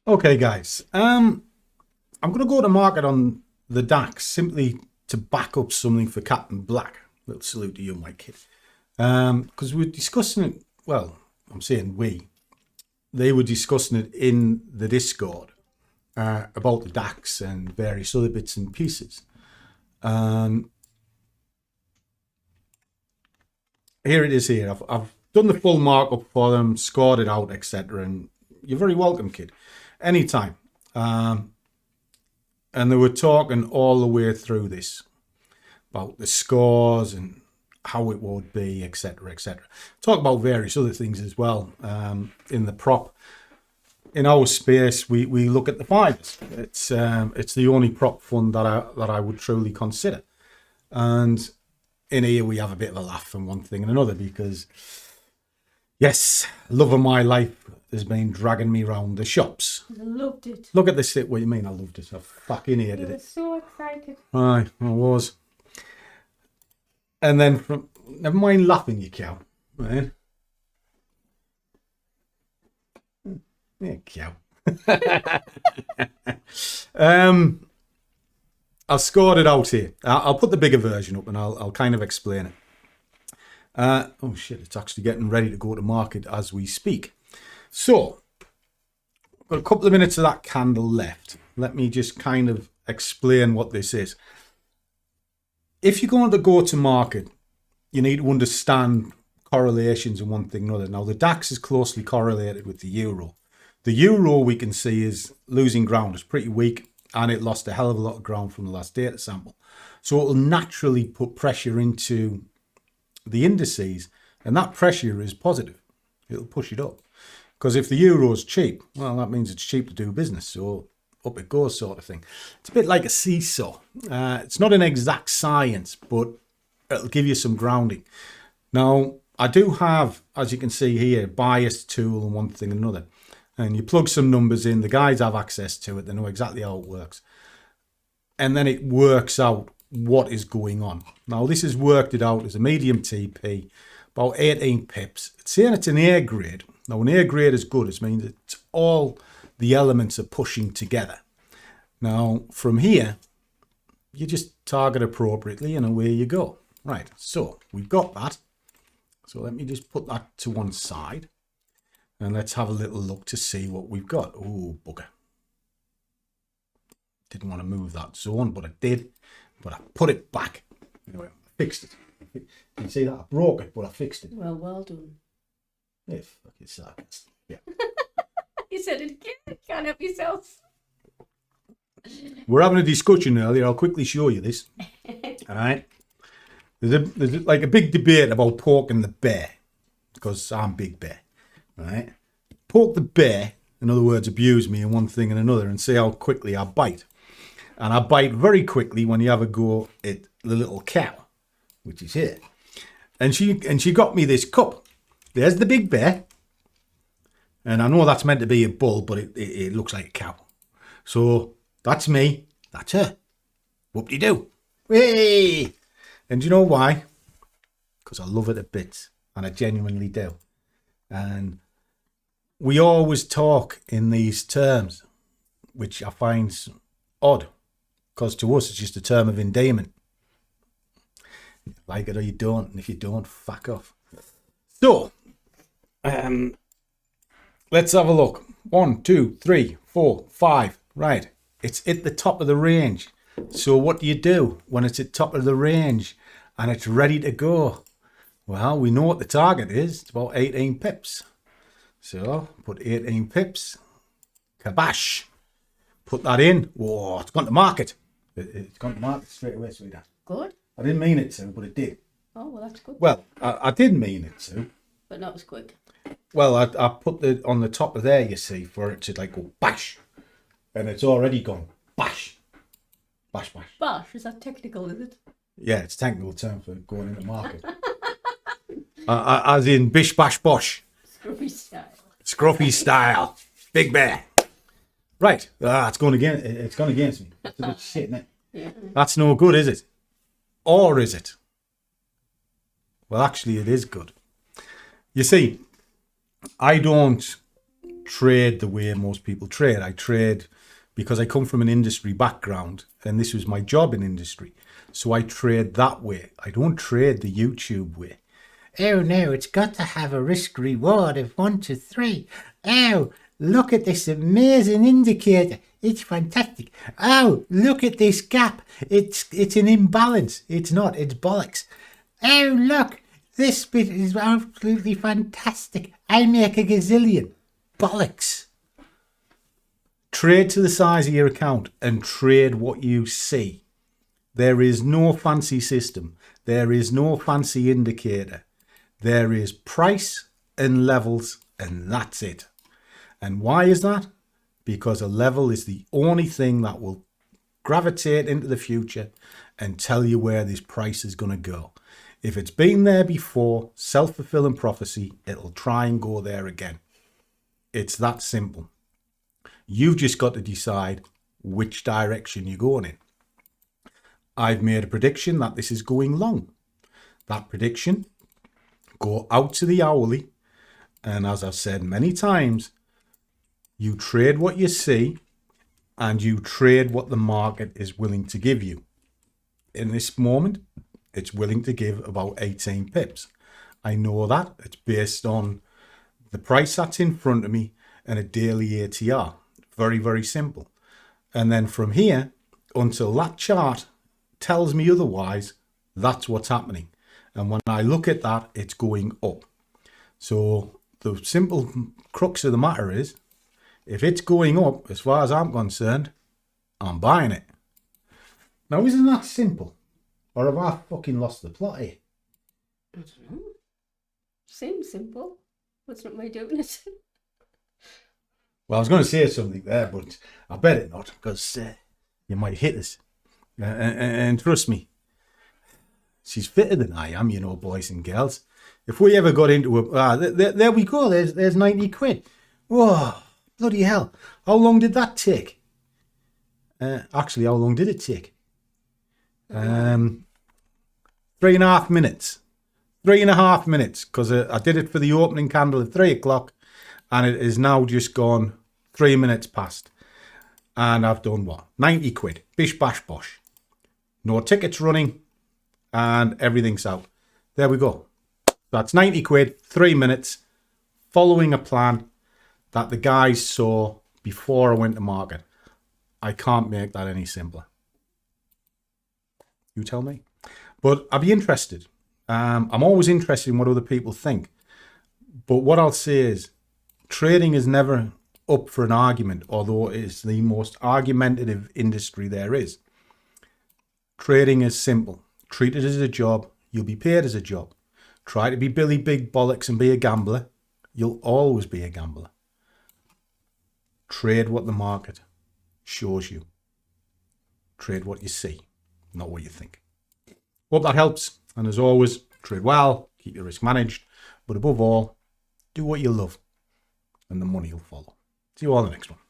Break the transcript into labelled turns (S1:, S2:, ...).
S1: Okay, guys. I'm going to go to market on the DAX simply to back up something for Captain Black. Little salute to you, my kid. Because we're discussing it. Well, I'm saying we. They were discussing it in the Discord about the DAX and various other bits and pieces. Here it is. Here I've done the full markup for them, scored it out, etc. And you're very welcome, kid. Anytime. And they were talking all the way through this about the scores and how it would be, etc., etc. Talk about various other things as well. In the prop, in our space, we look at the fivers. It's the only prop fund that I would truly consider. And in here we have a bit of a laugh from one thing and another because, yes, love of my life has been dragging me around the shops.
S2: I loved it.
S1: Look at this. What do you mean I loved it? I fucking hated it.
S2: You were so excited.
S1: Aye, I was. And then from, never mind laughing, you cow. Right? Yeah, cow. I've scored it out here. I'll put the bigger version up and I'll kind of explain it. Oh shit, it's actually getting ready to go to market as we speak. So, I've got a couple of minutes of that candle left. Let me just kind of explain what this is. If you're going to go to market, you need to understand correlations and one thing or another. Now, the DAX is closely correlated with the euro. The euro, we can see, is losing ground. It's pretty weak, and it lost a hell of a lot of ground from the last data sample. So it will naturally put pressure into the indices, and that pressure is positive. It'll push it up. Because if the euro is cheap, well, that means it's cheap to do business. So up it goes, sort of thing. It's a bit like a seesaw. It's not an exact science, but it'll give you some grounding. Now, I do have, as you can see here, bias tool and one thing and another. And you plug some numbers in. The guys have access to it. They know exactly how it works. And then it works out what is going on. Now, this has worked it out as a medium TP, about 18 pips. It's saying it's an A grade. Now, an A grade is good. It means it's all the elements are pushing together. Now, from here, you just target appropriately and away you go. Right, so we've got that. So let me just put that to one side. And let's have a little look to see what we've got. Oh, bugger. Didn't want to move that zone, but I did. But I put it back. Anyway, I fixed it. You can see that I broke it, but I fixed it.
S2: Well done.
S1: Yeah, fucking sarcastic. Yeah.
S2: You said it again. Can't help yourself.
S1: We're having a discussion earlier. I'll quickly show you this. All right. There's like a big debate about poking the bear because I'm Big Bear. Right. Poke the bear. In other words, abuse me in one thing and another and see how quickly I bite. And I bite very quickly when you have a go at the little cow, which is here. And she got me this cup. There's the big bear. And I know that's meant to be a bull, but it looks like a cow. So that's me. That's her. Whoop-de-doo. Hey! And do you know why? Because I love it a bit. And I genuinely do. And we always talk in these terms, which I find odd. Because to us, it's just a term of endearment. You like it or you don't. And if you don't, fuck off. So, let's have a look. 1, 2, 3, 4, 5. Right. It's at the top of the range. So what do you do when it's at top of the range and it's ready to go? Well, we know what the target is. It's about 18 pips. So put 18 pips. Kabash. Put that in. Whoa, it's gone to market. It's gone to market straight away, sweetheart.
S2: Good.
S1: I didn't mean it to, but it did.
S2: Oh, well, that's good.
S1: Well, I did mean it to.
S2: But not as quick.
S1: Well, I put it on the top of there, you see, for it to like go bash. And it's already gone bash. Bash, bash.
S2: Bash, is that technical, is it?
S1: Yeah, it's a technical term for going into market. As in bish, bash, bosh.
S2: Scruffy style.
S1: Scruffy style. Big bear. Right. It's gone again. It's gone against me. It's a bit shit, isn't it?
S2: Yeah.
S1: That's no good, is it? Or is it? Well, actually, it is good. You see, I don't trade the way most people trade. I trade because I come from an industry background and this was my job in industry. So I trade that way. I don't trade the YouTube way. Oh no, it's got to have a risk reward of 1 to 3. Oh, look at this amazing indicator. It's fantastic. Oh, look at this gap. It's an imbalance. It's not, it's bollocks. Oh, look, this bit is absolutely fantastic. I make a gazillion. Bollocks. Trade to the size of your account and trade what you see. There is no fancy system. There is no fancy indicator. There is price and levels, and that's it. And why is that? Because a level is the only thing that will gravitate into the future and tell you where this price is going to go. If it's been there before, self-fulfilling prophecy, it'll try and go there again. It's that simple. You've just got to decide which direction you're going in. I've made a prediction that this is going long. That prediction, go out to the hourly, and as I've said many times, you trade what you see and you trade what the market is willing to give you. In this moment, it's willing to give about 18 pips. I know that. It's based on the price that's in front of me and a daily ATR. Very, very simple. And then from here, until that chart tells me otherwise, that's what's happening. And when I look at that, it's going up. So the simple crux of the matter is, if it's going up, as far as I'm concerned, I'm buying it. Now, isn't that simple? Or have I fucking lost the plot here?
S2: I don't know. Seems simple. What's not my doing it?
S1: Well, I was going to say something there, but I better not, because you might hit us. And trust me, she's fitter than I am, you know, boys and girls. If we ever got into a... there we go, there's 90 quid. Whoa, bloody hell. How long did that take? Actually, how long did it take? 3.5 minutes. 3.5 minutes, because I did it for the opening candle at 3 o'clock, and it is now just gone 3 minutes past. And I've done what? 90 quid. Bish, bash, bosh. No tickets running, and everything's out. There we go. That's 90 quid, 3 minutes, following a plan that the guys saw before I went to market. I can't make that any simpler. You tell me. But I'd be interested. I'm always interested in what other people think. But what I'll say is, trading is never up for an argument, although it is the most argumentative industry there is. Trading is simple. Treat it as a job. You'll be paid as a job. Try to be Billy Big Bollocks and be a gambler. You'll always be a gambler. Trade what the market shows you. Trade what you see, not what you think. Hope that helps. And as always, trade well, keep your risk managed, but above all, do what you love and the money will follow. See you all in the next one.